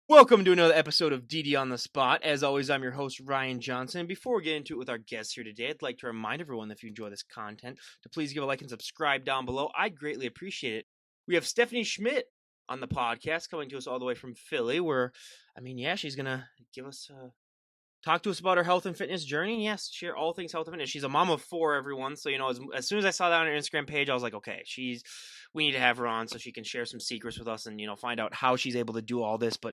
Welcome to another episode of DD on the Spot. As always, I'm your host, Ryan Johnson. Before we get into it with our guests here today, I'd like to remind everyone that if you enjoy this content, to please give a like and subscribe down below. I'd greatly appreciate it. We have Stephanie Schmidt on the podcast coming to us all the way from Philly, where, she's going to give us talk to us about her health and fitness journey. And yes, share all things health and fitness. She's a mom of 4, everyone. So, as soon as I saw that on her Instagram page, I was like, okay, we need to have her on so she can share some secrets with us and, find out how she's able to do all this. But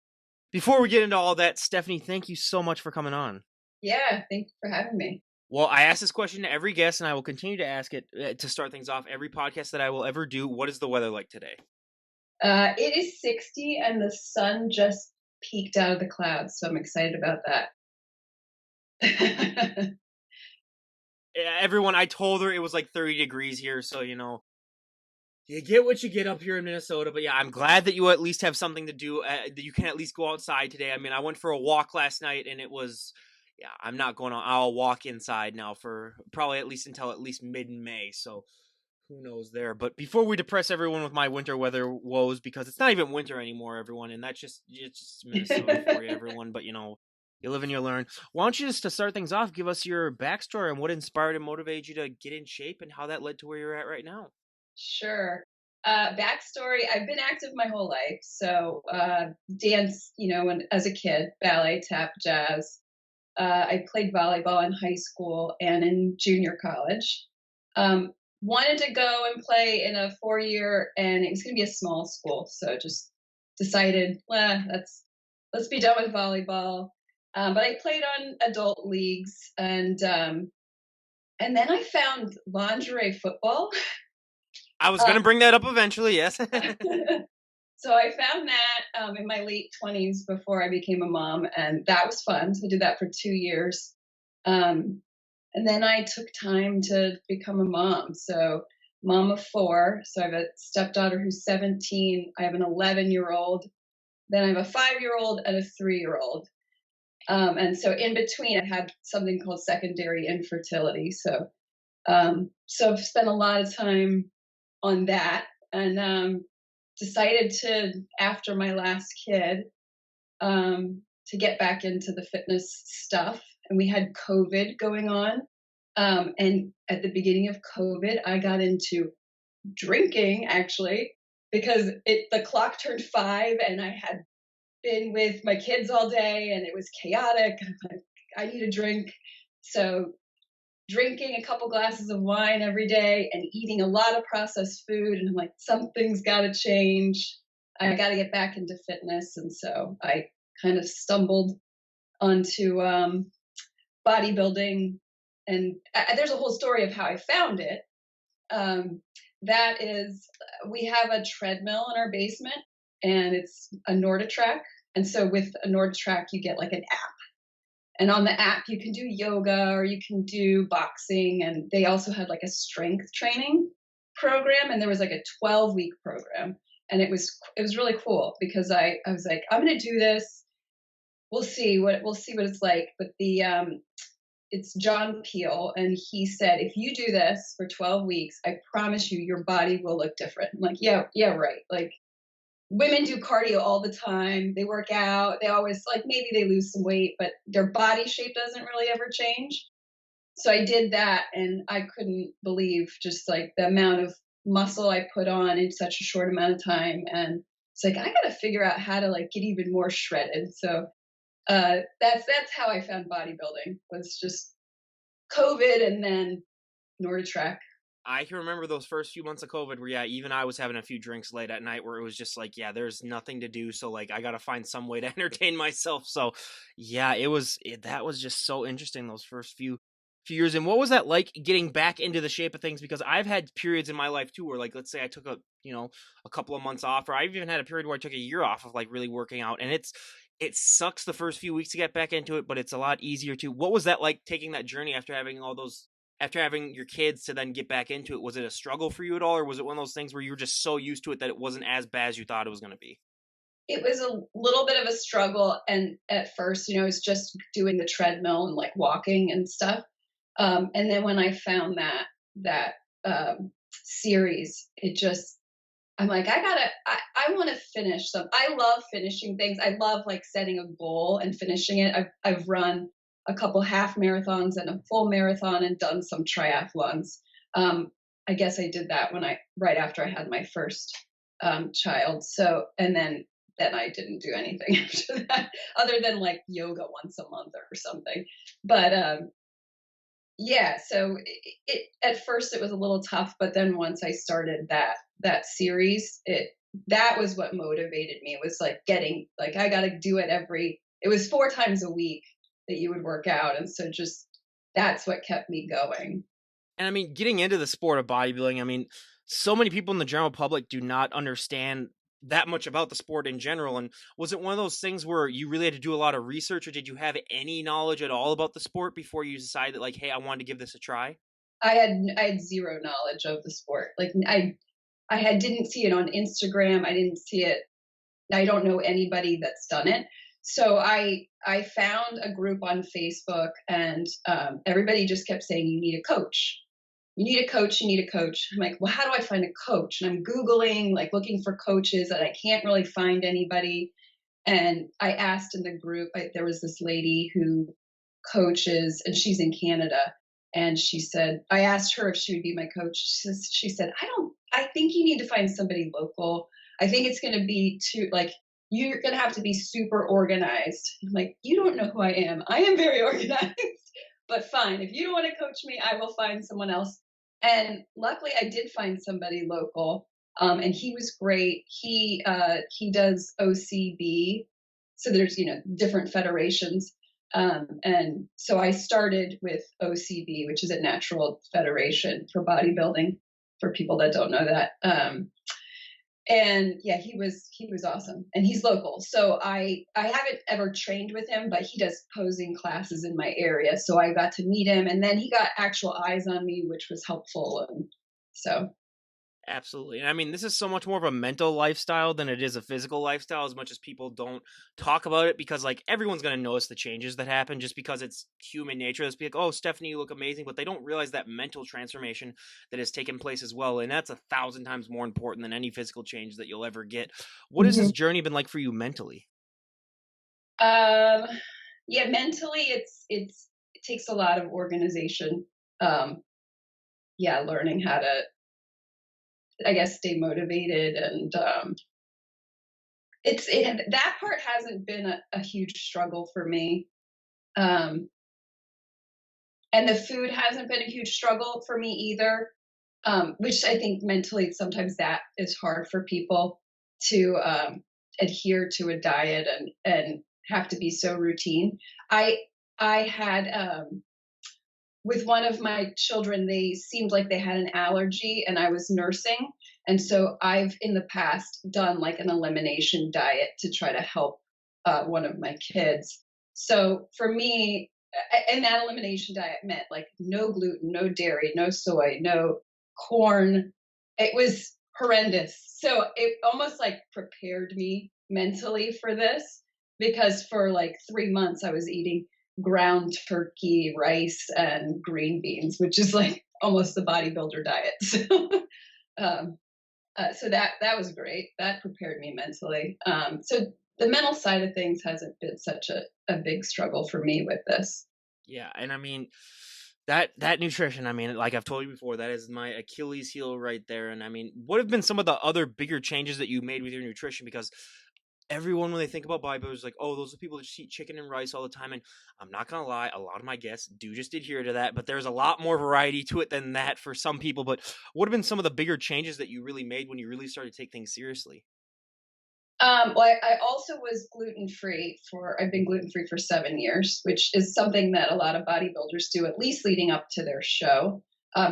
before we get into all that, Stephanie, thank you so much for coming on. Yeah, thank you for having me. Well, I ask this question to every guest, and I will continue to ask it to start things off. Every podcast that I will ever do, what is the weather like today? It is 60, and the sun just peeked out of the clouds, so I'm excited about that. Everyone, I told her it was like 30 degrees here, so, you get what you get up here in Minnesota. But yeah, I'm glad that you at least have something to do, that you can at least go outside today. I went for a walk last night, and it was... Yeah, I'm not going to. I'll walk inside now for probably at least until at least mid-May. So who knows there. But before we depress everyone with my winter weather woes, because it's not even winter anymore, everyone, and it's just Minnesota for you, everyone. But you live and you learn. Why don't you just to start things off, give us your backstory and what inspired and motivated you to get in shape and how that led to where you're at right now. Sure. Backstory, I've been active my whole life. So dance, as a kid, ballet, tap, jazz. I played volleyball in high school and in junior college. Wanted to go and play in a 4-year, and it was going to be a small school. So just decided, let's be done with volleyball. But I played on adult leagues, and then I found lingerie football. I was going to bring that up eventually, yes. So I found that in my late 20s before I became a mom, and that was fun. So I did that for 2 years. And then I took time to become a mom. So mom of 4. So I have a stepdaughter who's 17. I have an 11-year-old. Then I have a 5-year-old and a 3-year-old. And so in between, I had something called secondary infertility. So I've spent a lot of time on that, and decided to, after my last kid, to get back into the fitness stuff. And we had COVID going on. And at the beginning of COVID, I got into drinking, actually, because the clock turned 5 and I had been with my kids all day and it was chaotic. I need a drink. So drinking a couple glasses of wine every day and eating a lot of processed food. And I'm like, something's got to change. I got to get back into fitness. And so I kind of stumbled onto bodybuilding. And there's a whole story of how I found it. That is, we have a treadmill in our basement, and it's a NordiTrack. And so with a NordiTrack, you get like an app. And on the app, you can do yoga or you can do boxing. And they also had like a strength training program. And there was like a 12-week program. And it was really cool because I was like, I'm going to do this. We'll see what it's like. But it's John Peel. And he said, if you do this for 12 weeks, I promise you, your body will look different. I'm like, yeah, right. Like, women do cardio all the time. They work out. They always, like, maybe they lose some weight, but their body shape doesn't really ever change. So I did that, and I couldn't believe just like the amount of muscle I put on in such a short amount of time. And it's like, I got to figure out how to like get even more shredded. So that's how I found bodybuilding, was just COVID and then NordiTrack. I can remember those first few months of COVID where, yeah, even I was having a few drinks late at night where it was just like, yeah, there's nothing to do. So, like, I got to find some way to entertain myself. So, yeah, that was just so interesting, those first few years. And what was that like, getting back into the shape of things? Because I've had periods in my life, too, where, like, let's say I took a couple of months off, or I've even had a period where I took a year off of, like, really working out. And it sucks the first few weeks to get back into it, but it's a lot easier to. What was that like, taking that journey after having your kids to then get back into it? Was it a struggle for you at all, or was it one of those things where you were just so used to it that it wasn't as bad as you thought it was going to be? It was a little bit of a struggle. And at first, it was just doing the treadmill and like walking and stuff. And then when I found that series, it just, I'm like, I want to finish some. I love finishing things. I love like setting a goal and finishing it. I've run a couple half marathons and a full marathon and done some triathlons. Um, I guess I did that right after I had my first child. So, and then I didn't do anything after that, other than like yoga once a month or something. But yeah, so at first it was a little tough, but then once I started that series, that was what motivated me. It was like getting like I got to do it it was 4 times a week that you would work out, and so just that's what kept me going. And I mean, getting into the sport of bodybuilding, I mean, so many people in the general public do not understand that much about the sport in general. And was it one of those things where you really had to do a lot of research, or did you have any knowledge at all about the sport before you decided, like, hey, I wanted to give this a try? I had zero knowledge of the sport. Like I had didn't see it on Instagram. I didn't see it. I don't know anybody that's done it. So I found a group on Facebook, and everybody just kept saying you need a coach. You need a coach. You need a coach. I'm like, well, how do I find a coach? And I'm Googling, like looking for coaches, and I can't really find anybody. And I asked in the group, there was this lady who coaches, and she's in Canada. And she said, I asked her if she would be my coach. She said, I think you need to find somebody local. I think it's going to be too, like, you're going to have to be super organized. I'm like, you don't know who I am. I am very organized, but fine. If you don't want to coach me, I will find someone else. And luckily, I did find somebody local, and he was great. He does OCB, so there's different federations, and so I started with OCB, which is a natural federation for bodybuilding. For people that don't know that, and yeah, he was awesome, and he's local. So I haven't ever trained with him, but he does posing classes in my area. So I got to meet him, and then he got actual eyes on me, which was helpful. And so Absolutely. And I mean, this is so much more of a mental lifestyle than it is a physical lifestyle, as much as people don't talk about it, because like everyone's going to notice the changes that happen just because it's human nature. Let's be like, oh, Stephanie, you look amazing. But they don't realize that mental transformation that has taken place as well. And that's 1,000 times more important than any physical change that you'll ever get. What has this Mhm. journey been like for you mentally? um, yeah, mentally, it takes a lot of organization. Um, yeah, learning how to, I guess, stay motivated, and that part hasn't been a huge struggle for me. Um, and the food hasn't been a huge struggle for me either, which I think mentally sometimes that is hard for people to adhere to a diet and have to be so routine. I I had with one of my children, they seemed like they had an allergy, and I was nursing. And so I've in the past done like an elimination diet to try to help one of my kids. So for me, and that elimination diet meant like no gluten, no dairy, no soy, no corn. It was horrendous. So it almost like prepared me mentally for this, because for like 3 months I was eating ground turkey, rice, and green beans, which is like almost the bodybuilder diet. So that was great. That prepared me mentally. So the mental side of things hasn't been such a big struggle for me with this. Yeah, and I mean that nutrition, I mean, like I've told you before, that is my Achilles heel right there. And I mean, what have been some of the other bigger changes that you made with your nutrition? Because everyone, when they think about bodybuilders, like, oh, those are people that just eat chicken and rice all the time. And I'm not gonna lie, a lot of my guests do just adhere to that, but there's a lot more variety to it than that for some people. But what have been some of the bigger changes that you really made when you really started to take things seriously? Well, I also was gluten free I've been gluten free for 7 years, which is something that a lot of bodybuilders do, at least leading up to their show,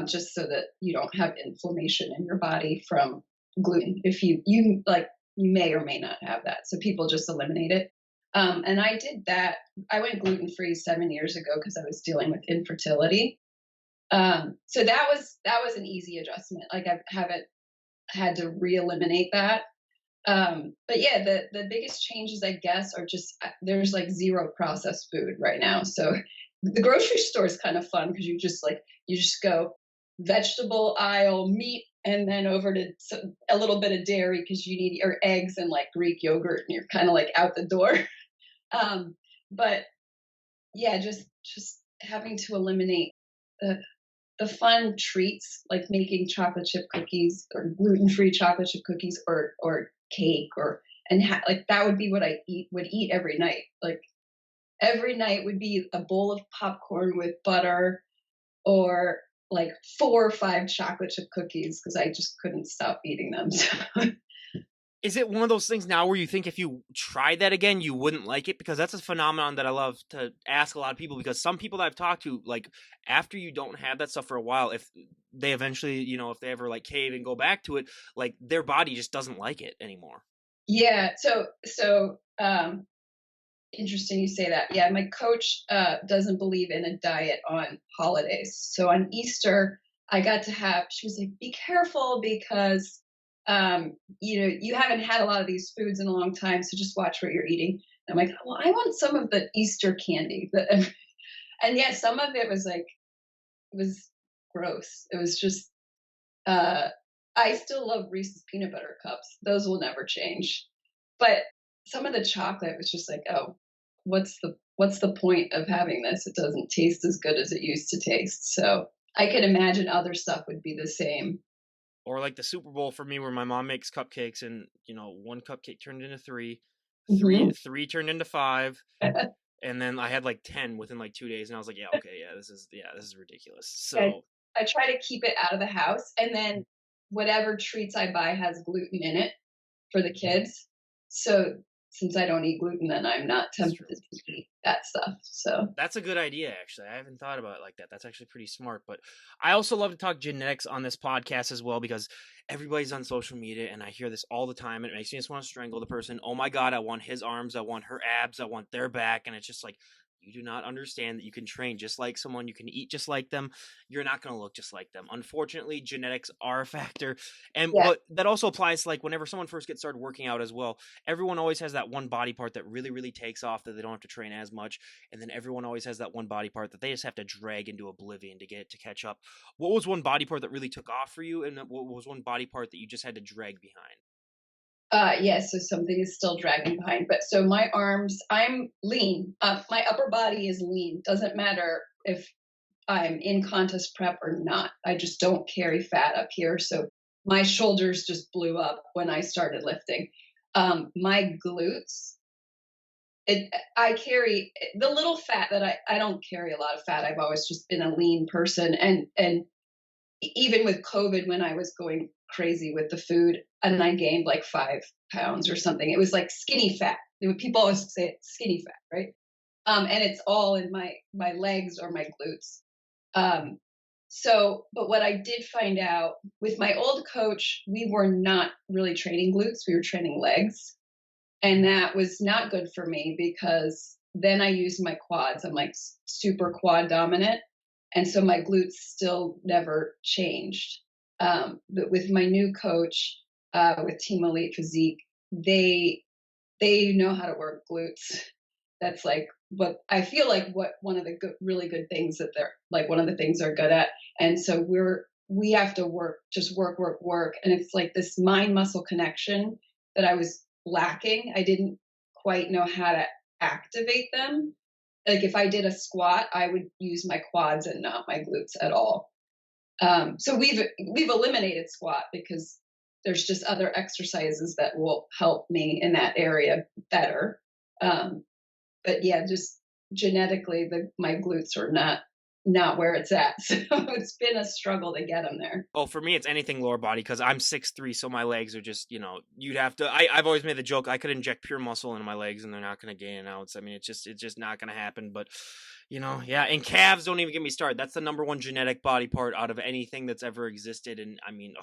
just so that you don't have inflammation in your body from gluten. If you like, you may or may not have that. So people just eliminate it. And I did that. I went gluten free 7 years ago because I was dealing with infertility. So that was an easy adjustment. Like I haven't had to re-eliminate that. But yeah, the biggest changes, I guess, are just there's like zero processed food right now. So the grocery store is kind of fun because you just go vegetable aisle, meat and then over to a little bit of dairy because you need your eggs and like Greek yogurt, and you're kind of like out the door. um, but yeah, just having to eliminate the the fun treats like making chocolate chip cookies or gluten-free chocolate chip cookies or cake or like that would be what I eat every night. Like every night would be a bowl of popcorn with butter or like 4 or 5 chocolate chip cookies because I just couldn't stop eating them. So, Is it one of those things now where you think if you tried that again, you wouldn't like it? Because that's a phenomenon that I love to ask a lot of people, because some people that I've talked to, like, after you don't have that stuff for a while, if they eventually, if they ever like cave and go back to it, like their body just doesn't like it anymore. yeah. So interesting you say that. Yeah, my coach doesn't believe in a diet on holidays. So on Easter, I got to have. She was like, "Be careful because you haven't had a lot of these foods in a long time. So just watch what you're eating." And I'm like, "Well, I want some of the Easter candy." And yeah, some of it was like it was gross. It was just. Uh, I still love Reese's peanut butter cups. Those will never change. But some of the chocolate was just like, oh, what's the point of having this? It doesn't taste as good as it used to taste. So I could imagine other stuff would be the same. Or like the Super Bowl for me, where my mom makes cupcakes, and one cupcake turned into three, Hmm. three turned into five, and then I had like 10 within like 2 days, and I was like, yeah, okay, this is ridiculous. I, So I try to keep it out of the house, and then whatever treats I buy has gluten in it for the kids. So since I don't eat gluten, then I'm not that's tempted true. to eat that stuff. So That's a good idea, actually. I haven't thought about it like that. That's actually pretty smart. But I also love to talk genetics on this podcast as well, because everybody's on social media and I hear this all the time. And it makes me just want to strangle the person. Oh my God, I want his arms. I want her abs. I want their back. And it's just like, you do not understand that you can train just like someone. You can eat just like them. You're not going to look just like them. Unfortunately, genetics are a factor. yeah, But that also applies to like whenever someone first gets started working out as well. Everyone always has that one body part that really, really takes off, that they don't have to train as much, and then everyone always has that one body part that they just have to drag into oblivion to get it to catch up. What was one body part that really took off for you, and what was one body part that you just had to drag behind? yes, so something is still dragging behind. But so my arms, I'm lean. My upper body is lean. Doesn't matter if I'm in contest prep or not. I just don't carry fat up here. So my shoulders just blew up when I started lifting. My glutes, I carry the little fat that I don't carry a lot of fat. I've always just been a lean person. And even with COVID, when I was going crazy with the food and I gained like 5 pounds or something, it was like skinny fat. People always say it's skinny fat, right? And it's all in my legs or my glutes. Um, but what I did find out with my old coach, we were not really training glutes; we were training legs, and that was not good for me because then I used my quads. I'm like super quad dominant, and so my glutes still never changed. But with my new coach, with Team Elite Physique, they they know how to work glutes. That's like what I feel like what one of the really good things that they're like one of the things they're good at. And so we have to work, just work, work, work. And it's like this mind muscle connection that I was lacking. I didn't quite know how to activate them. Like if I did a squat, I would use my quads and not my glutes at all. So we've eliminated squat because there's just other exercises that will help me in that area better. Um, but yeah, just genetically, my glutes are not where it's at. So it's been a struggle to get them there. Oh, for me, it's anything lower body, because I'm 6'3", so my legs are just, you'd have to. I've always made the joke I could inject pure muscle into my legs and they're not going to gain an ounce. I mean, it's just not going to happen. But, yeah. And calves, don't even get me started. That's the number one genetic body part out of anything that's ever existed. And I mean,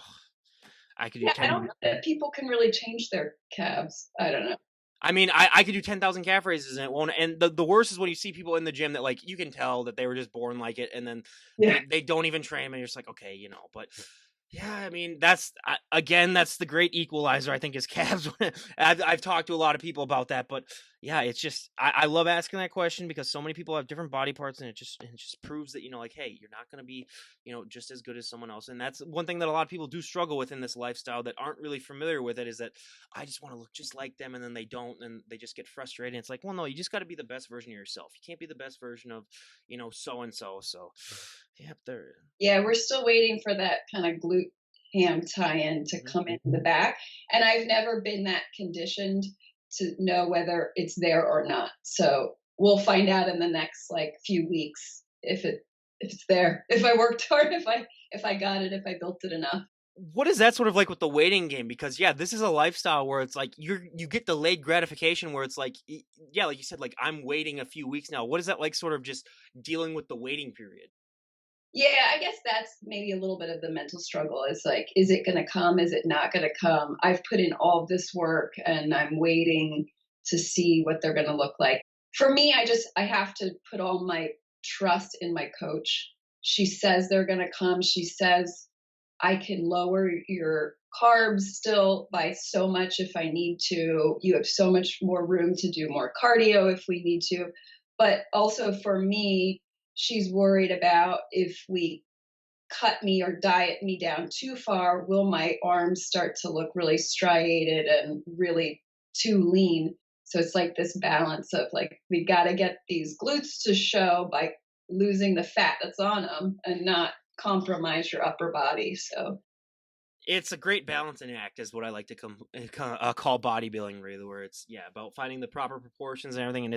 I could do Yeah, I 10. don't know that people can really change their calves. I don't know. I mean, I could do 10,000 calf raises and it won't. And the worst is when you see people in the gym that, like, you can tell that they were just born like it, and then Yeah. they don't even train, and you're just like, okay, But yeah, I mean, again, that's the great equalizer, I think, is calves. I've talked to a lot of people about that, but Yeah, it's just I love asking that question because so many people have different body parts, and it just proves that, like, hey, you're not going to be, just as good as someone else. And that's one thing that a lot of people do struggle with in this lifestyle that aren't really familiar with it, is that I just want to look just like them, and then they don't, and they just get frustrated. And it's like, well, no, you just got to be the best version of yourself. You can't be the best version of, so and so. So, yep, there. Yeah, we're still waiting for that kind of glute ham tie-in to Mhm. come in the back, and I've never been that conditioned to know whether it's there or not. So we'll find out in the next like few weeks if it's there, if I worked hard, if I got it, if I built it enough. What is that sort of like with the waiting game? Because yeah, this is a lifestyle where it's like you get delayed gratification where it's like yeah, like you said, like I'm waiting a few weeks now. What is that like sort of just dealing with the waiting period? Yeah, I guess that's maybe a little bit of the mental struggle. Is like, is it going to come? Is it not going to come? I've put in all this work and I'm waiting to see what they're going to look like. For me, I have to put all my trust in my coach. She says they're going to come. She says I can lower your carbs still by so much if I need to. You have so much more room to do more cardio if we need to. But also for me, she's worried about if we cut me or diet me down too far, will my arms start to look really striated and really too lean? So it's like this balance of like, we got to get these glutes to show by losing the fat that's on them and not compromise your upper body. So It's a great balancing act, is what I like to call bodybuilding, really, where it's yeah about finding the proper proportions and everything, and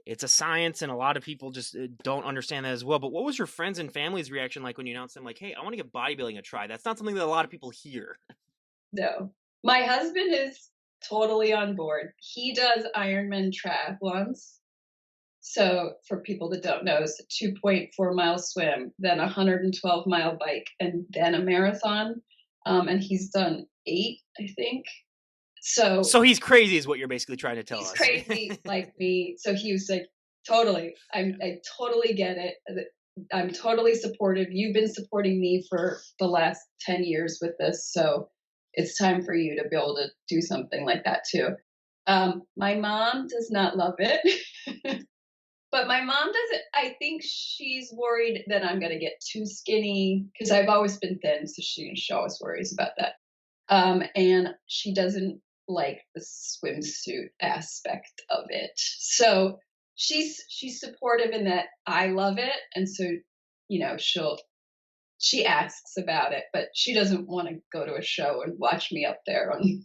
it's a science, and a lot of people just don't understand that as well. But what was your friends and family's reaction like when you announced them, like, hey, I want to give bodybuilding a try? That's not something that a lot of people hear. no, my husband is totally on board. He does Ironman triathlons. So for people that don't know, it's a 2.4 mile swim, then a 112-mile bike, and then a marathon. And he's done 8, I think. So So he's crazy, is what you're basically trying to tell he's us. crazy like me. So he was like, totally, I totally get it. I'm totally supportive. You've been supporting me for the last 10 years with this. So it's time for you to be able to do something like that too. My mom does not love it. But my mom doesn't. I think she's worried that I'm going to get too skinny because I've always been thin, so she always worries about that. And she doesn't like the swimsuit aspect of it. So she's supportive in that I love it, and so she asks about it, but she doesn't want to go to a show and watch me up there on.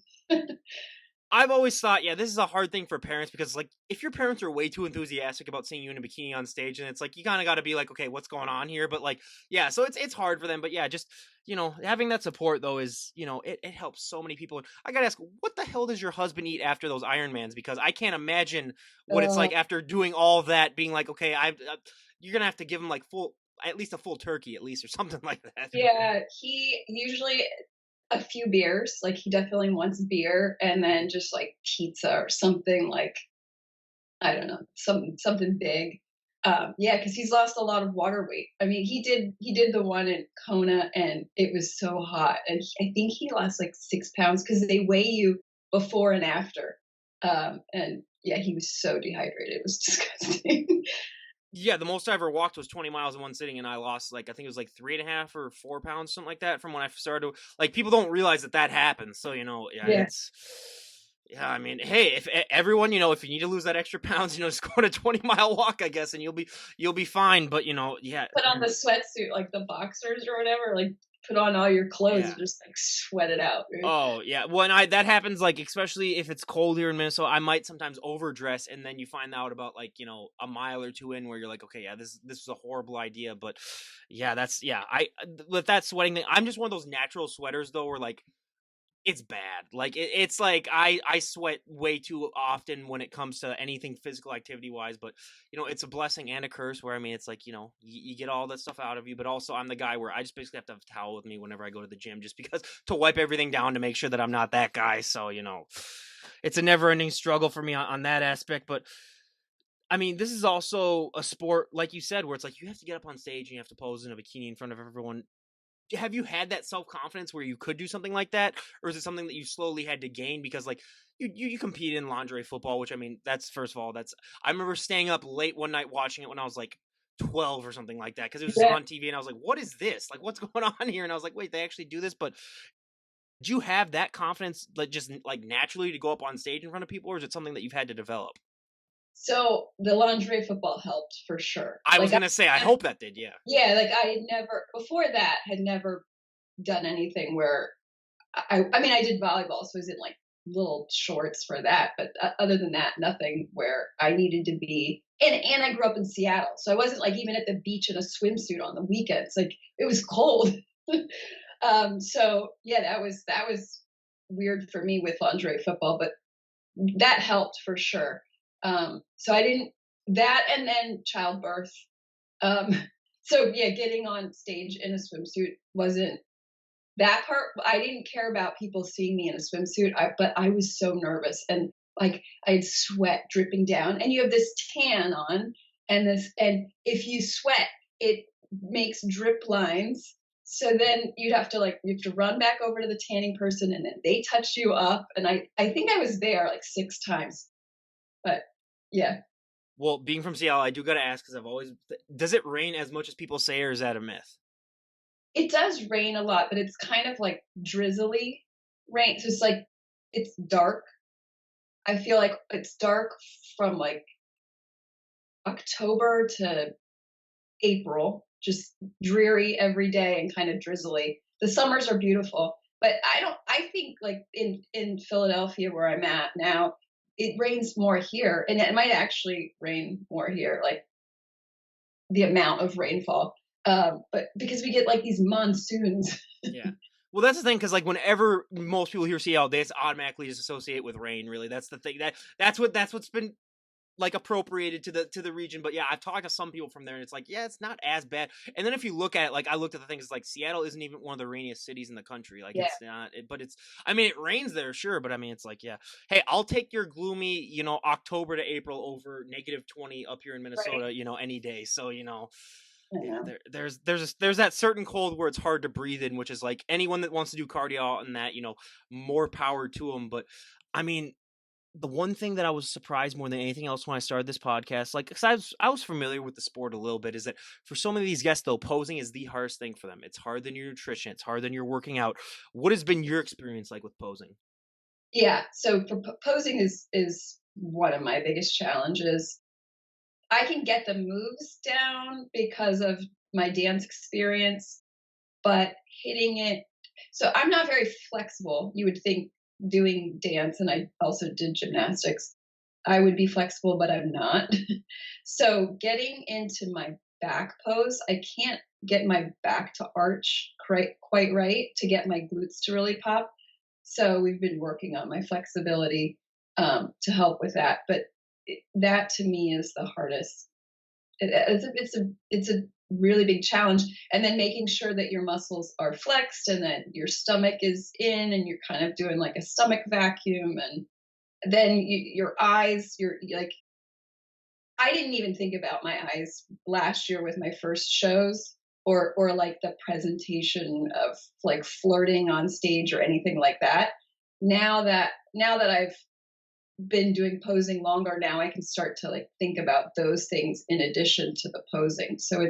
I've always thought, yeah, this is a hard thing for parents because, like, if your parents are way too enthusiastic about seeing you in a bikini on stage, and it's like you kind of got to be like, okay, what's going on here? But like, yeah, so it's hard for them. But yeah, just having that support though is it helps so many people. I gotta ask, what the hell does your husband eat after those Ironmans? Because I can't imagine what it's Uh, like after doing all that, being like, okay, you're gonna have to give him like at least a full turkey, at least, or something like that. yeah, he usually a few beers. Like he definitely wants beer, and then just like pizza or something like I don't know, something big. Yeah, because he's lost a lot of water weight. I mean, he did the one in Kona, and it was so hot, and I think he lost like 6 pounds because they weigh you before and after. And yeah, he was so dehydrated; it was disgusting. Yeah, the most I ever walked was 20 miles in one sitting, and I lost like I think it was like 3.5 or 4 pounds, something like that, from when I started. Like people don't realize that that happens. So yeah, Yeah, it's yeah. I mean, hey, if everyone, if you need to lose that extra pounds, just go on a 20-mile walk, I guess, and you'll be fine. But yeah, put on the sweatsuit like the boxers or whatever. Like put on all your clothes yeah. and just like sweat it out. Right? Oh yeah, when I that happens, like especially if it's cold here in Minnesota, I might sometimes overdress, and then you find out about like a mile or two in where you're like, okay, yeah, this is a horrible idea, but yeah, that's yeah, with that sweating thing, I'm just one of those natural sweaters though, where like it's bad. Like it's like I sweat way too often when it comes to anything physical activity wise, but it's a blessing and a curse. Where I mean, it's like you get all that stuff out of you, but also I'm the guy where I just basically have to have a towel with me whenever I go to the gym, just because to wipe everything down to make sure that I'm not that guy. So it's a never ending struggle for me on that aspect, but. I mean, this is also a sport, like you said, where it's like you have to get up on stage and you have to pose in a bikini in front of everyone. have you had that self-confidence where you could do something like that, or is it something that you slowly had to gain because, like, you compete in lingerie football, which, I mean, that's first of all, that's I remember staying up late one night watching it when I was, like, 12 or something like that because it was just Yeah. on TV, and I was like, "What is this? Like, what's going on here?" And I was like, "Wait, they actually do this?" But do you have that confidence, like, just, like, naturally to go up on stage in front of people, or is it something that you've had to develop? So the lingerie football helped for sure. I was Like gonna say, I hope that did, yeah. yeah, like I had never before that had never done anything where I mean I did volleyball, so I was in like little shorts for that, but other than that, nothing where I needed to be. And I grew up in Seattle, so I wasn't like even at the beach in a swimsuit on the weekends. Like it was cold. So yeah, that was weird for me with lingerie football, but that helped for sure. So I didn't that and then childbirth. Um, so yeah, getting on stage in a swimsuit wasn't that part. I didn't care about people seeing me in a swimsuit, but I was so nervous and like I had sweat dripping down, and you have this tan on, and if you sweat, it makes drip lines. So then you have to run back over to the tanning person, and then they touch you up. And I think I was there like 6 times, but yeah. Well, being from Seattle, I do gotta ask because I've always does it rain as much as people say, or is that a myth? It does rain a lot, but it's kind of like drizzly rain. So it's like it's dark. I feel like it's dark from like October to April, just dreary every day and kind of drizzly. The summers are beautiful, but I think like in Philadelphia where I'm at now, it rains more here, and it might actually rain more here, like the amount of rainfall. But because we get like these monsoons. Yeah. Well, that's the thing, because like whenever most people hear Seattle, they just automatically just associate with rain. Really, that's the thing that's what's been like appropriated to the region. But yeah, I've talked to some people from there, and it's like, yeah, it's not as bad. And then if you look at it, like I looked at the things, it's like Seattle isn't even one of the rainiest cities in the country. Like Yeah, it's not, but it's. I mean, it rains there, sure, but I mean, it's like, yeah, hey, I'll take your gloomy, October to April over -20 up here in right. Minnesota, any day. So I yeah, know. there's that certain cold where it's hard to breathe in, which is like anyone that wants to do cardio and that, more power to them. But I mean, the one thing that I was surprised more than anything else when I started this podcast, like, 'cause I was familiar with the sport a little bit, is that for so many of these guests, though, posing is the hardest thing for them. It's harder than your nutrition. It's harder than your working out. What has been your experience like with posing? Yeah. So posing is one of my biggest challenges. I can get the moves down because of my dance experience, but hitting it. So I'm not very flexible. You would think doing dance, and I also did gymnastics. I would be flexible, but I'm not. So getting into my back pose, I can't get my back to arch quite right to get my glutes to really pop. So we've been working on my flexibility to help with that. But that to me is the hardest. It's a really big challenge, and then making sure that your muscles are flexed and that your stomach is in, and you're kind of doing like a stomach vacuum, and then your eyes, you're like I didn't even think about my eyes last year with my first shows or like the presentation of like flirting on stage or anything like that. Now that I've been doing posing longer, now I can start to like think about those things in addition to the posing. So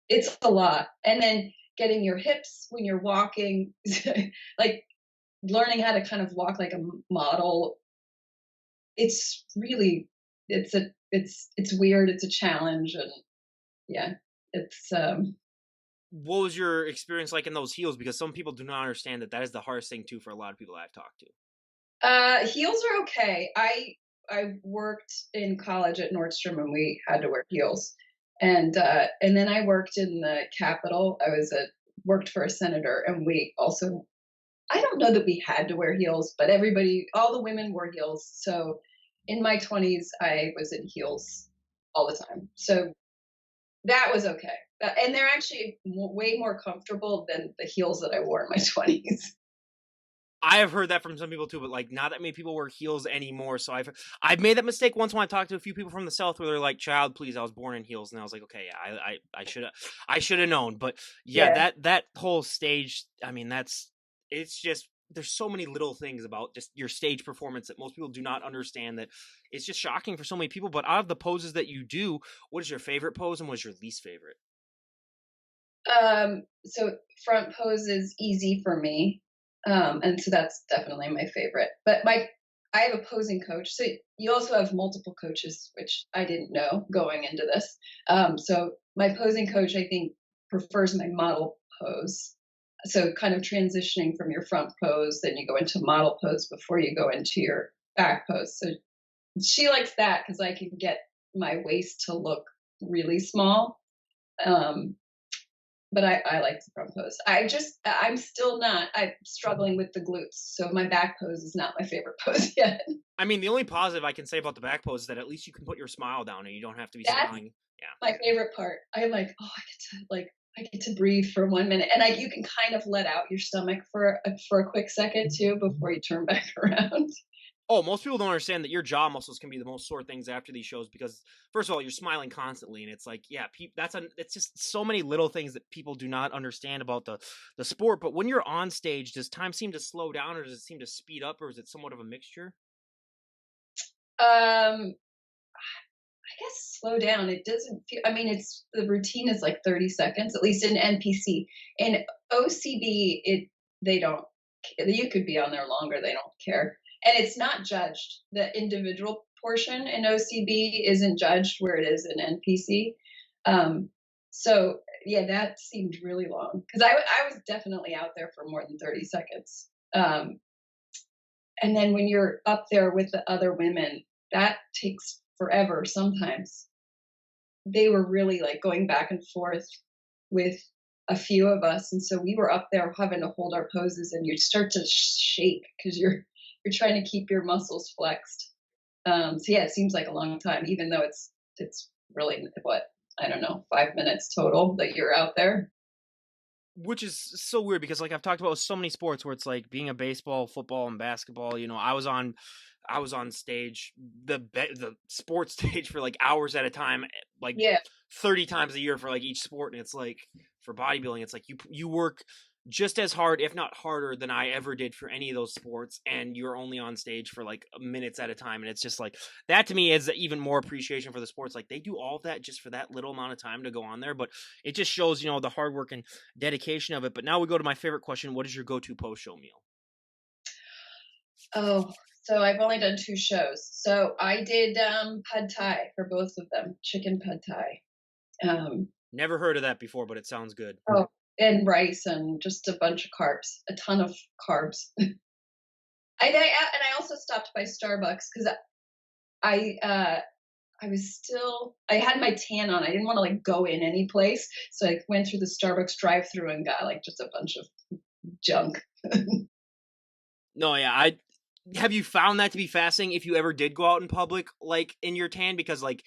it's a lot. And then getting your hips when you're walking, like learning how to kind of walk like a model. It's really it's weird. It's a challenge, and yeah, it's What was your experience like in those heels? Because some people do not understand that that is the hardest thing too for a lot of people that I've talked to. heels are okay. I worked in college at Nordstrom, and we had to wear heels, and then I worked in the Capitol. Worked for a senator, and we also I don't know that we had to wear heels, but all the women wore heels. So in my 20s, I was in heels all the time. So that was okay. And they're actually way more comfortable than the heels that I wore in my 20s. I have heard that from some people too, but like not that many people wear heels anymore. So I've made that mistake once when I talked to a few people from the South where they're like, "Child, please, I was born in heels," and I was like, "Okay, yeah, I should have known." But yeah, Yeah. that whole stage, I mean, it's just there's so many little things about just your stage performance that most people do not understand. That it's just shocking for so many people. But out of the poses that you do, what is your favorite pose and what is your least favorite? So front pose is easy for me. And so that's definitely my favorite. But I have a posing coach. So you also have multiple coaches, which I didn't know going into this. So my posing coach, I think, prefers my model pose. So kind of transitioning from your front pose, then you go into model pose before you go into your back pose. So she likes that because I can get my waist to look really small. Um, but I like the front pose. I'm still not. I'm struggling with the glutes, so my back pose is not my favorite pose yet. I mean, the only positive I can say about the back pose is that at least you can put your smile down and you don't have to be That's smiling. Yeah. my favorite part. I like, oh, I get to breathe for 1 minute, and you can kind of let out your stomach for a quick second too before you turn back around. Oh, most people don't understand that your jaw muscles can be the most sore things after these shows because, first of all, you're smiling constantly, and it's like, yeah, it's just so many little things that people do not understand about the sport. But when you're on stage, does time seem to slow down, or does it seem to speed up, or is it somewhat of a mixture? Um, I guess slow down. It doesn't feel. I mean, it's the routine is like 30 seconds, at least in NPC. In OCB, it they don't. You could be on there longer. They don't care, and it's not judged. The individual portion in OCB isn't judged where it is in NPC. Um, so yeah, that seemed really long because I was definitely out there for more than 30 seconds. And then when you're up there with the other women, that takes forever sometimes. They were really like going back and forth with a few of us, and so we were up there having to hold our poses, and you start to shake because you're trying to keep your muscles flexed. So yeah, it seems like a long time, even though it's really what, I don't know, 5 minutes total that you're out there. Which is so weird because like I've talked about with so many sports where it's like being a baseball, football, and basketball. I was on stage, the sports stage for like hours at a time, like Yeah. 30 times a year for like each sport, and it's like for bodybuilding, it's like you work just as hard, if not harder, than I ever did for any of those sports, and you're only on stage for like minutes at a time, and it's just like that to me is even more appreciation for the sports. Like they do all of that just for that little amount of time to go on there, but it just shows the hard work and dedication of it. But now we go to my favorite question: what is your go-to post-show meal? Oh, so I've only done 2 shows. So I did, pad thai for both of them, chicken pad thai. Um, Never heard of that before, but it sounds good. oh, and rice and just a bunch of carbs, a ton of carbs. I also stopped by Starbucks because I, I had my tan on. I didn't wanna, like, go in any place, so I went through the Starbucks drive-through and got, like, just a bunch of junk. No, yeah, I have you found that to be fascinating if you ever did go out in public like in your tan because like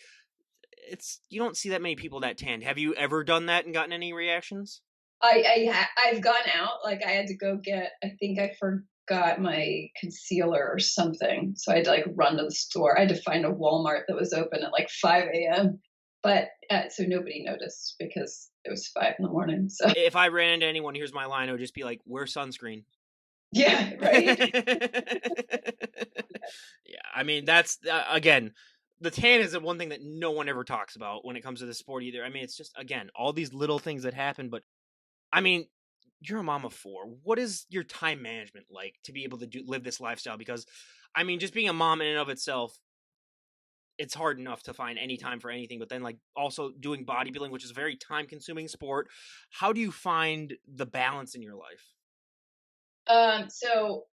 it's you don't see that many people that tan. Have you ever done that and gotten any reactions? I've gone out, like, I had to go get, I think I forgot my concealer or something, so I had to, like, run to the store. I had to find a Walmart that was open at, like, 5 a.m., but, so nobody noticed because it was 5 in the morning, so If I ran into anyone, here's my line, it would just be like, wear sunscreen. yeah, right? Yeah, I mean that's again, the tan is the one thing that no one ever talks about when it comes to the sport either. I mean, it's just again all these little things that happen, but I mean, you're a mom of four. What is your time management like to be able to live this lifestyle? Because, I mean, just being a mom in and of itself, it's hard enough to find any time for anything. But then, like, also doing bodybuilding, which is a very time consuming sport. How do you find the balance in your life? So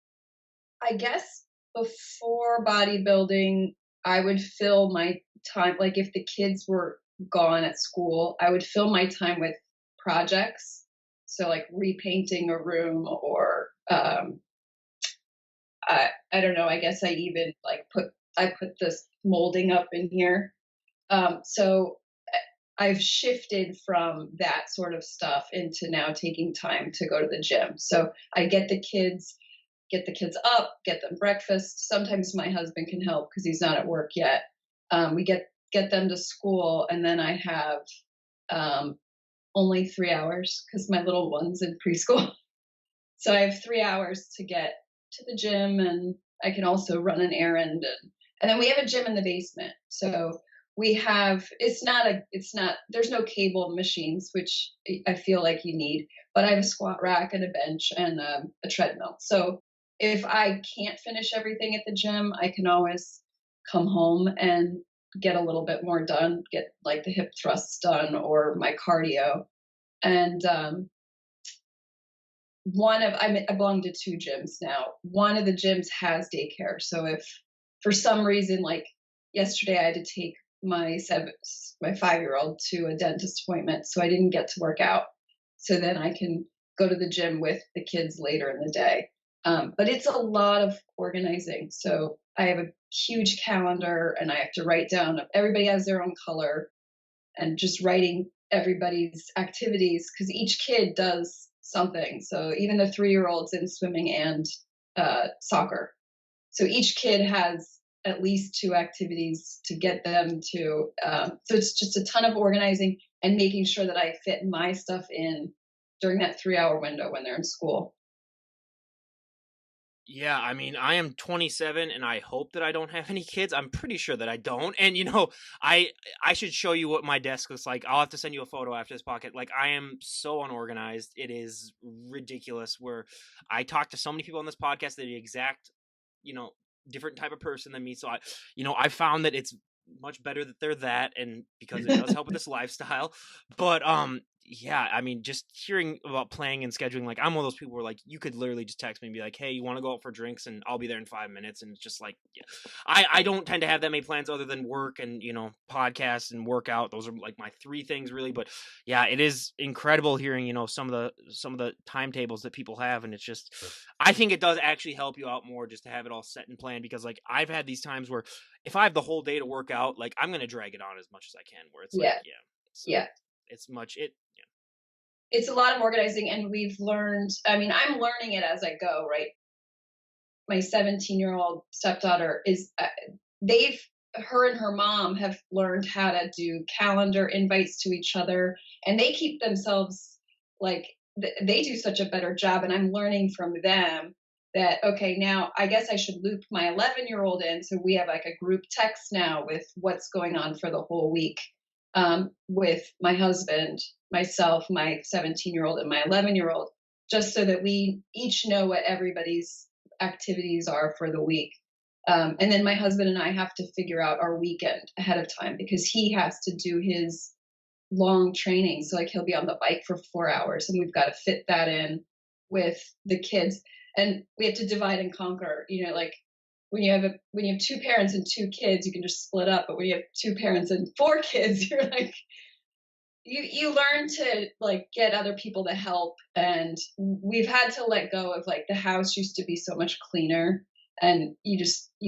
I guess before bodybuilding, I would fill my time, like, if the kids were gone at school, I would fill my time with projects. So, like, repainting a room or, I don't know, I guess I even, like, I put this molding up in here. So I've shifted from that sort of stuff into now taking time to go to the gym. So I get the kids. get the kids up, get them breakfast. Sometimes my husband can help because he's not at work yet. We get them to school, and then I have um, only 3 hours because my little one's in preschool. So I have 3 hours to get to the gym, and I can also run an errand. And then we have a gym in the basement. So we have, it's not, there's no cable machines, which I feel like you need, but I have a squat rack and a bench and a treadmill. So if I can't finish everything at the gym, I can always come home and get a little bit more done, get like the hip thrusts done or my cardio. And I belong to two gyms now. One of the gyms has daycare. So if for some reason, like yesterday, I had to take my 5-year-old to a dentist appointment, so I didn't get to work out. So then I can go to the gym with the kids later in the day. But it's a lot of organizing. So I have a huge calendar, and I have to write down. Everybody has their own color, and just writing everybody's activities because each kid does something. So even the 3-year-olds in swimming and soccer. So each kid has at least two activities to get them to. So it's just a ton of organizing and making sure that I fit my stuff in during that 3-hour window when they're in school. Yeah, I mean, I am 27 and I hope that I don't have any kids. I'm pretty sure that I don't. And I should show you what my desk looks like. I'll have to send you a photo after this podcast. Like I am so unorganized. It is ridiculous where I talk to so many people on this podcast that are the exact, you know, different type of person than me. So I found that it's much better that they're that and because it does help with this lifestyle. But yeah, I mean, just hearing about planning and scheduling, like I'm one of those people where like you could literally just text me and be like, "Hey, you want to go out for drinks?" and I'll be there in 5 minutes. And it's just like, yeah. I don't tend to have that many plans other than work and podcasts and workout. Those are like my three things really. But yeah, it is incredible hearing some of the timetables that people have, and it's just I think it does actually help you out more just to have it all set and planned because like I've had these times where if I have the whole day to work out, like I'm gonna drag it on as much as I can. Where it's like, Yeah, yeah, so yeah. it's much it. It's a lot of organizing, and we've learned. I mean, I'm learning it as I go. Right, my 17-year-old stepdaughter is. They've her and her mom have learned how to do calendar invites to each other, and they keep themselves like they do such a better job. And I'm learning from them that okay, now I guess I should loop my 11-year-old in, so we have like a group text now with what's going on for the whole week with my husband, myself, my 17-year-old, and my 11-year-old, just so that we each know what everybody's activities are for the week. And then my husband and I have to figure out our weekend ahead of time because he has to do his long training. So like he'll be on the bike for 4 hours, and we've got to fit that in with the kids. And we have to divide and conquer. Like when you have two parents and two kids, you can just split up. But when you have two parents and four kids, you're like you learn to like get other people to help. And we've had to let go of like the house used to be so much cleaner, and you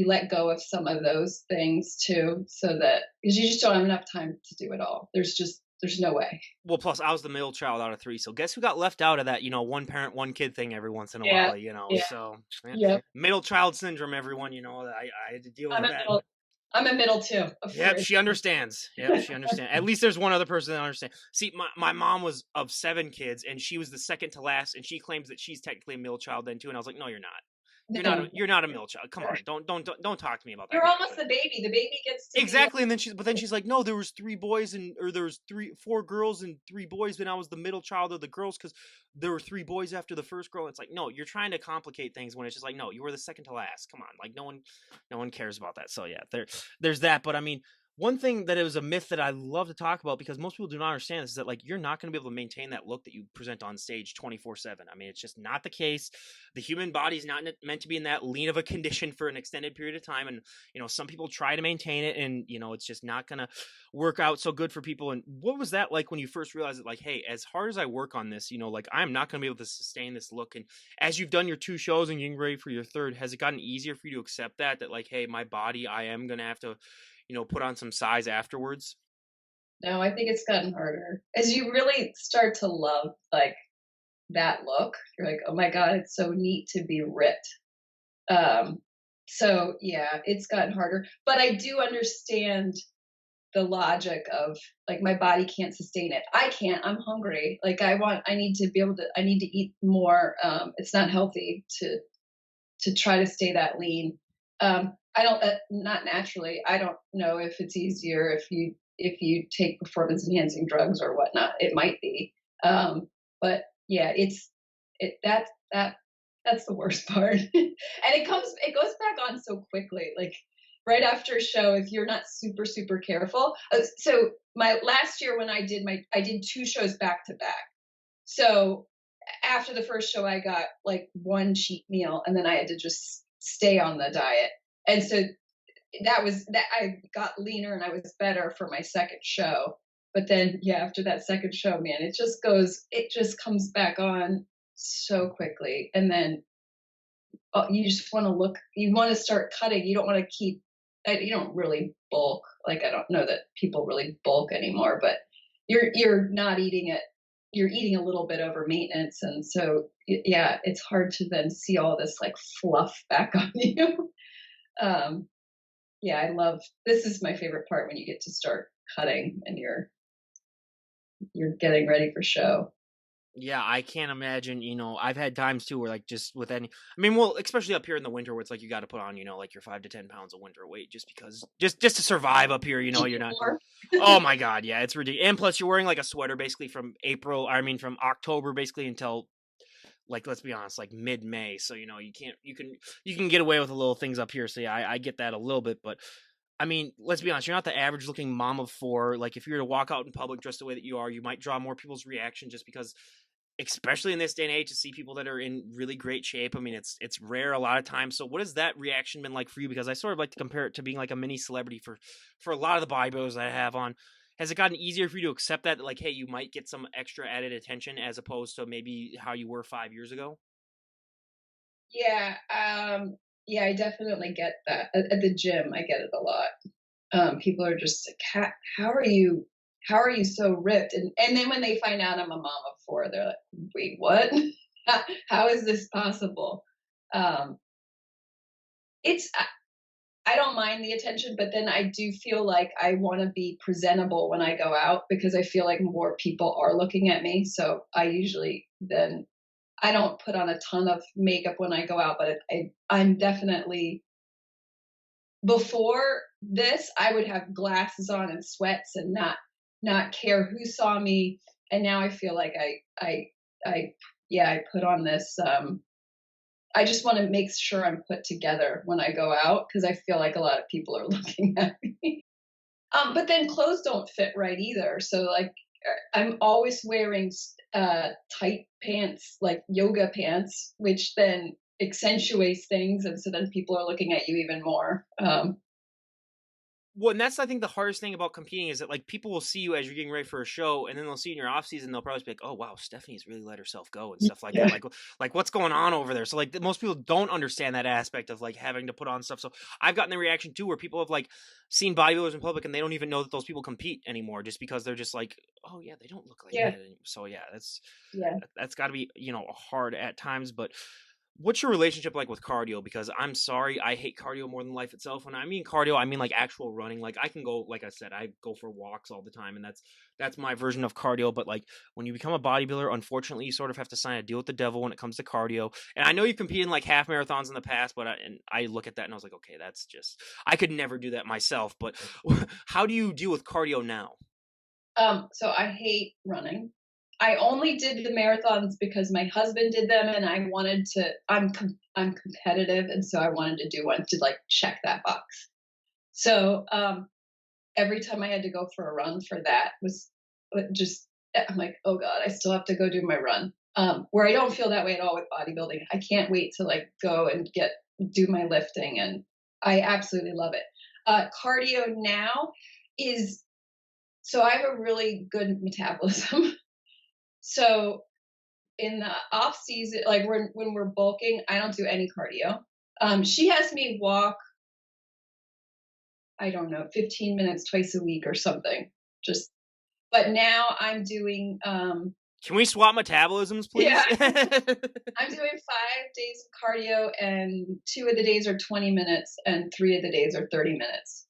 let go of some of those things too, so that because you just don't have enough time to do it all. There's no way. Well, plus I was the middle child out of three, so guess who got left out of that? One parent, one kid thing every once in a Yeah, while. yeah, So yep. middle child syndrome. Everyone, I had to deal I'm with a that. middle. I'm a middle too. Of Yep, course. she understands. Yep, she understands. At least there's one other person that understands. See, my mom was of 7 kids, and she was the second to last, and she claims that she's technically a middle child then too. And I was like, no, you're not. No, You're not a middle child. Come on, don't talk to me about that you're crap. almost the baby. The baby gets to be Exactly, and then she's like, no, there was 3 boys or there was 4 girls and 3 boys, but I was the middle child of the girls because there were 3 boys after the first girl. It's like, no, you're trying to complicate things when it's just like, no, you were the second to last. Come on, like no one cares about that. So yeah, there's that. But I mean, one thing that it was a myth that I love to talk about because most people do not understand this is that like you're not going to be able to maintain that look that you present on stage 24/7. I mean, it's just not the case. The human body is not meant to be in that lean of a condition for an extended period of time, and some people try to maintain it, and it's just not going to work out so good for people. And what was that like when you first realized that like, hey, as hard as I work on this, like I'm not going to be able to sustain this look? And as you've done your 2 shows and getting ready for your third, has it gotten easier for you to accept that like, hey, my body, I am going to have to put on some size afterwards? No, I think it's gotten harder as you really start to love like that look. You're like, oh my god, it's so neat to be ripped. Um, so yeah, it's gotten harder, but I do understand the logic of like my body can't sustain it. I can't. I'm hungry. Like I need to be able to. I need to eat more. It's not healthy to try to stay that lean. I don't not naturally. I don't know if it's easier if you take performance enhancing drugs or whatnot. It might be, but yeah, that that's the worst part, and it goes back on so quickly. Like right after a show, if you're not super careful. So my last year when I did two shows back to back. So after the first show, I got like one cheat meal, and then I had to just stay on the diet. And so that I got leaner and I was better for my second show. But then, yeah, after that second show, man, it just comes back on so quickly. And then you just want to you want to start cutting. You don't want to you don't really bulk. Like, I don't know that people really bulk anymore, but you're not eating it, you're eating a little bit over maintenance, and so yeah, it's hard to then see all this like fluff back on you. um yeah, I love, this is my favorite part, when you get to start cutting and you're getting ready for show. Yeah, I can't imagine, I've had times too where like just with any I mean, well, especially up here in the winter where it's like you got to put on, like your 5 to 10 pounds of winter weight just because just to survive up here, you're Even not. more. Oh my god, yeah, it's ridiculous. And plus you're wearing like a sweater basically from from October basically until like let's be honest, like mid-May. So, you can get away with a little things up here. So yeah, I get that a little bit, but I mean, let's be honest, you're not the average looking mom of four. Like if you were to walk out in public dressed the way that you are, you might draw more people's reaction just because especially in this day and age to see people that are in really great shape. I mean, it's rare a lot of times. So what has that reaction been like for you? Because I sort of like to compare it to being like a mini celebrity for a lot of the bodybuilders that I have on. Has it gotten easier for you to accept that, like, hey, you might get some extra added attention as opposed to maybe how you were 5 years ago? Yeah, yeah, I definitely get that. At the gym, I get it a lot. People are just like, how are you so ripped? And then when they find out I'm a mom of four, they're like, wait, what? How is this possible? Um, it's I don't mind the attention, but then I do feel like I want to be presentable when I go out because I feel like more people are looking at me. So I usually then I don't put on a ton of makeup when I go out, but I'm definitely, before this, I would have glasses on and sweats and not care who saw me. And now I feel like I yeah, I put on this. I just want to make sure I'm put together when I go out because I feel like a lot of people are looking at me. But then clothes don't fit right either. So like I'm always wearing tight pants, like yoga pants, which then accentuates things, and so then people are looking at you even more. Well, and that's I think the hardest thing about competing is that like people will see you as you're getting ready for a show, and then they'll see you in your off season. They'll probably be like, "Oh wow, Stephanie's really let herself go and stuff like that." Yeah. Like what's going on over there? So like most people don't understand that aspect of like having to put on stuff. So I've gotten the reaction too where people have like seen bodybuilders in public and they don't even know that those people compete anymore just because they're just like, "Oh yeah, they don't look like Yeah. that anymore." So yeah, Yeah. that's got to be hard at times, but what's your relationship like with cardio? Because I'm sorry, I hate cardio more than life itself. When I mean cardio, I mean like actual running. Like I can go, like I said, I go for walks all the time, and that's my version of cardio. But like when you become a bodybuilder, unfortunately, you sort of have to sign a deal with the devil when it comes to cardio. And I know you've competed in like half marathons in the past, but I look at that and I was like, okay, that's just I could never do that myself. But how do you deal with cardio now? So I hate running. I only did the marathons because my husband did them, and I wanted to. I'm competitive, and so I wanted to do one to like check that box. So every time I had to go for a run for that was just, I'm like, oh god, I still have to go do my run. Where I don't feel that way at all with bodybuilding. I can't wait to like go and do my lifting, and I absolutely love it. Cardio now is, so I have a really good metabolism. So in the off season, like when we're bulking, I don't do any cardio. She has me walk, I don't know, 15 minutes twice a week or something. Just, but now I'm doing Can we swap metabolisms, Yeah. please? I'm doing 5 days of cardio, and 2 of the days are 20 minutes, and 3 of the days are 30 minutes.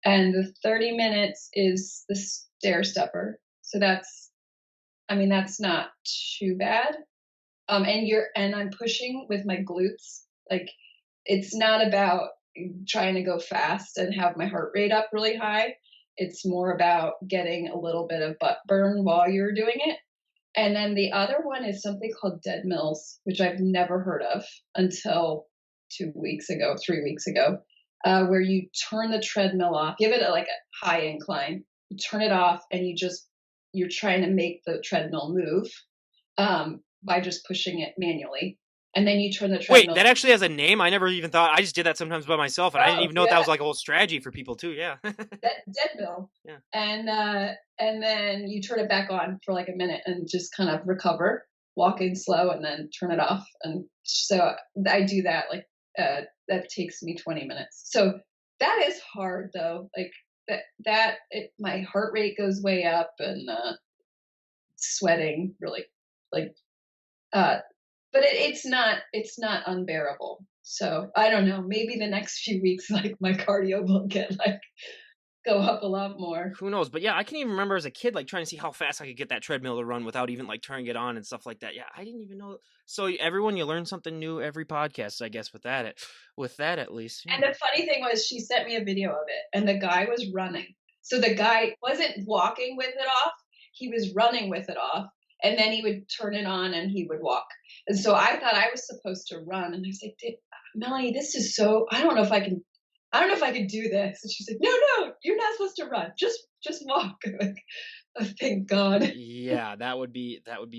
And the 30 minutes is the stair stepper. So that's not too bad. And I'm pushing with my glutes. Like, it's not about trying to go fast and have my heart rate up really high. It's more about getting a little bit of butt burn while you're doing it. And then the other one is something called dead mills, which I've never heard of until 2 weeks ago, 3 weeks ago, where you turn the treadmill off, give it like a high incline, you turn it off, and you're trying to make the treadmill move by just pushing it manually. And then you turn the Wait, treadmill. that actually has a name? I never even thought. I just did that sometimes by myself, and I didn't Oh, even know that yeah, was like a whole strategy for people too. Yeah. dead mill. Yeah. And then you turn it back on for like a minute and just kind of recover, walking slow, and then turn it off. And so I do that. Like, that takes me 20 minutes. So that is hard though. Like, my heart rate goes way up, and sweating really, like, uh, but it's not unbearable. So I don't know. Maybe the next few weeks, like, my cardio will go up a lot more. Who knows? But yeah, I can even remember as a kid, like trying to see how fast I could get that treadmill to run without even like turning it on and stuff like that. Yeah, I didn't even know. So everyone, you learn something new every podcast, I guess. With that at least. Yeah. And the funny thing was, she sent me a video of it, and the guy was running. So the guy wasn't walking with it off; he was running with it off, and then he would turn it on and he would walk. And so I thought I was supposed to run, and I was like, Melanie, this is so. I don't know if I can. I don't know if I can do this. And she's like, no, you're not supposed to run. Just walk. Like, oh, thank God. Yeah, that would be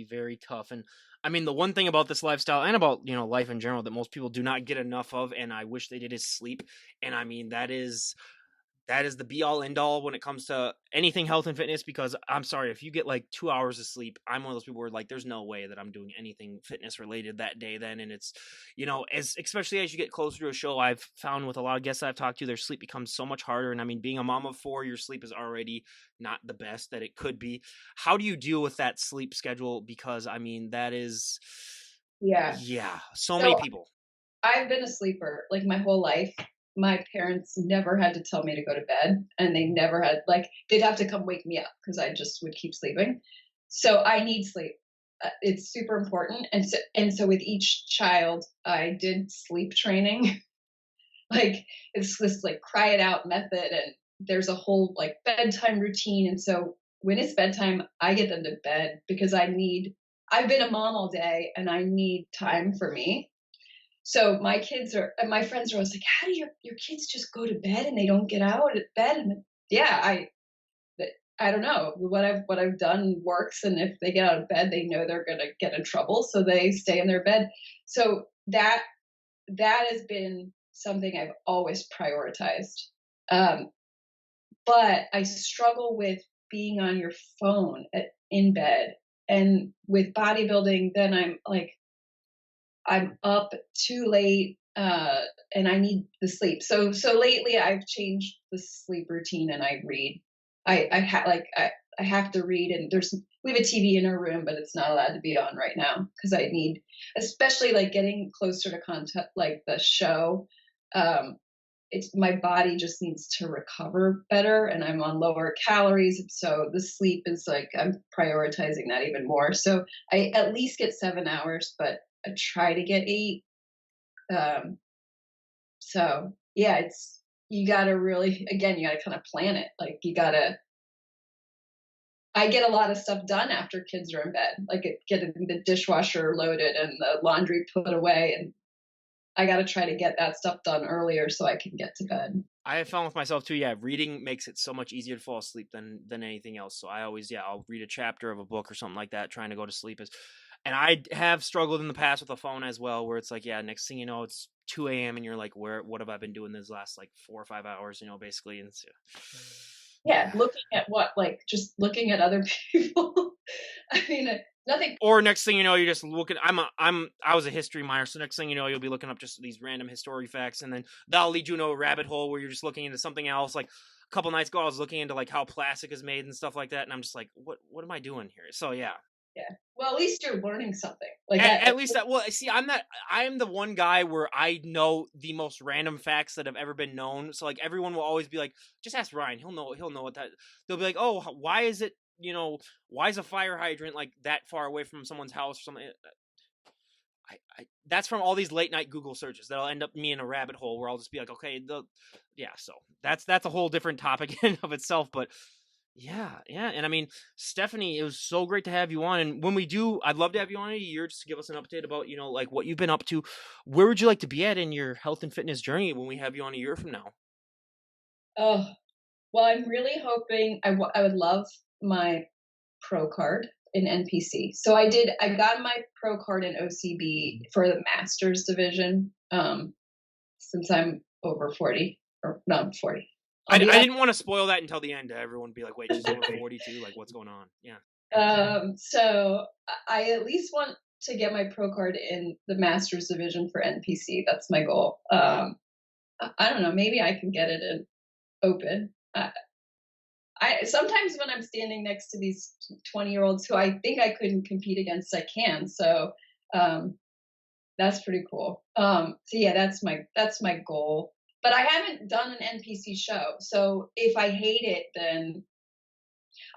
very tough. And I mean, the one thing about this lifestyle and about, life in general that most people do not get enough of, and I wish they did, is sleep. And I mean, that is the be all end all when it comes to anything health and fitness, because I'm sorry, if you get like 2 hours of sleep, I'm one of those people where like there's no way that I'm doing anything fitness related that day then. And it's, as especially as you get closer to a show, I've found with a lot of guests I've talked to, their sleep becomes so much harder. And I mean, being a mom of four, your sleep is already not the best that it could be. How do you deal with that sleep schedule? Because I mean, that is, Yeah. yeah, so many So people. I've been a sleeper like my whole life. My parents never had to tell me to go to bed, and they never had, like, they'd have to come wake me up because I just would keep sleeping. So I need sleep. It's super important. And so with each child, I did sleep training. Like, it's this like cry it out method, and there's a whole like bedtime routine. And so when it's bedtime, I get them to bed because I've been a mom all day, and I need time for me. So my friends are always like, how do your kids just go to bed and they don't get out of bed? And yeah, I don't know. What I've done works, and if they get out of bed, they know they're gonna get in trouble, so they stay in their bed. So that has been something I've always prioritized. Um, but I struggle with being on your phone in bed, and with bodybuilding, then I'm up too late, and I need the sleep. So lately I've changed the sleep routine, and I read. I have to read, and we have a TV in our room, but it's not allowed to be on right now because I need, especially like getting closer to content like the show. Um, it's my body just needs to recover better, and I'm on lower calories, so the sleep is like I'm prioritizing that even more. So I at least get 7 hours, but I try to get 8. Um, so yeah, you gotta really, again, you gotta kind of plan it. Like, I get a lot of stuff done after kids are in bed, like getting the dishwasher loaded and the laundry put away, and I gotta try to get that stuff done earlier so I can get to bed. I have found with myself too, yeah, reading makes it so much easier to fall asleep than anything else. So I always, yeah, I'll read a chapter of a book or something like that, trying to go to sleep. And I have struggled in the past with a phone as well, where it's like, yeah, next thing you know, it's 2 a.m. and you're like, what have I been doing this last like 4 or 5 hours, basically. And so, Yeah, yeah. looking at what, like, just looking at other people. I mean, nothing. Or next thing you know, you're just looking. I was a history minor, so next thing you know, you'll be looking up just these random history facts, and then that'll lead you into a rabbit hole where you're just looking into something else. Like a couple nights ago, I was looking into like how plastic is made and stuff like that, and I'm just like, what am I doing here? So yeah, Yeah. Well, at least you're learning something. Like At least that. Well, see, I am the one guy where I know the most random facts that have ever been known. So like everyone will always be like, just ask Ryan. He'll know what that. They'll be like, oh, why is it? Why is a fire hydrant like that far away from someone's house or something? That's from all these late night Google searches that'll end up me in a rabbit hole where I'll just be like, okay, yeah. So that's a whole different topic in of itself. But yeah, yeah. And I mean, Stephanie, it was so great to have you on. And when we do, I'd love to have you on in a year just to give us an update about, like what you've been up to. Where would you like to be at in your health and fitness journey when we have you on a year from now? oh, well, I'm really hoping I would love my pro card in NPC. So I got my pro card in OCB for the masters division. Since I'm over 40 or no, I'm 40. I, I'll be I at didn't want to spoil that until the end. Everyone would be like, wait, she's over 42. Like, what's going on? Yeah. so I at least want to get my pro card in the masters division for NPC. That's my goal. I don't know, maybe I can get it in open. I sometimes when I'm standing next to these 20-year-olds who I think I couldn't compete against, I can. So um, that's pretty cool. So yeah, that's my goal. But I haven't done an NPC show, so if I hate it, then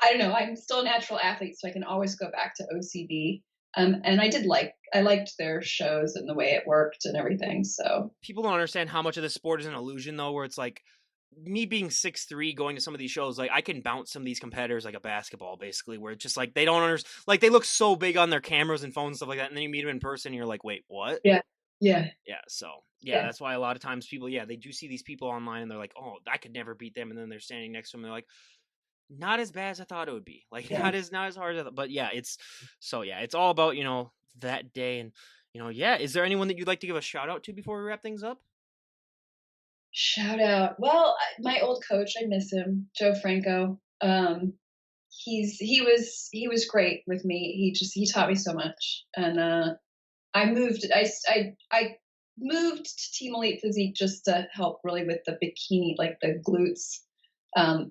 I don't know. I'm still a natural athlete, so I can always go back to OCB. And I liked their shows and the way it worked and everything. So People don't understand how much of this sport is an illusion, though, where it's like, me being 6'3", going to some of these shows, like I can bounce some of these competitors like a basketball, basically, where it's just like they don't understand, like they look so big on their cameras and phones and stuff like that, and then you meet them in person, and you're like, wait, what? yeah, yeah, Yeah, so yeah, yeah, that's why a lot of times people, yeah, they do see these people online, and they're like, oh, I could never beat them, and then they're standing next to them, and they're like, not as bad as I thought it would be, like yeah. not as hard as, but yeah, it's all about that day, and yeah. Is there anyone that you'd like to give a shout out to before we wrap things up? Shout out. Well, my old coach, I miss him, Joe Franco. He was great with me. He taught me so much, and I moved. I moved to Team Elite Physique just to help really with the bikini, like the glutes.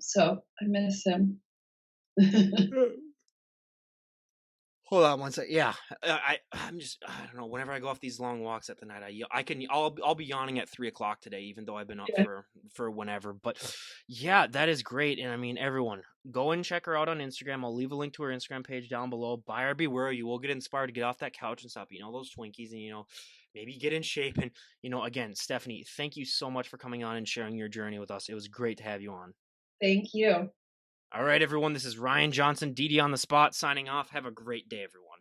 So I miss him. Hold on one sec. Yeah, I don't know. Whenever I go off these long walks at the night, I'll be yawning at 3 o'clock today, even though I've been up Yeah, for whenever. But yeah, that is great. And I mean, everyone, go and check her out on Instagram. I'll leave a link to her Instagram page down below. Buyer beware, you will get inspired to get off that couch and stop eating all those Twinkies, and maybe get in shape. And again, Stephanie, thank you so much for coming on and sharing your journey with us. It was great to have you on. thank you. All right, everyone, this is Ryan Johnson, DD on the spot, signing off. Have a great day, everyone.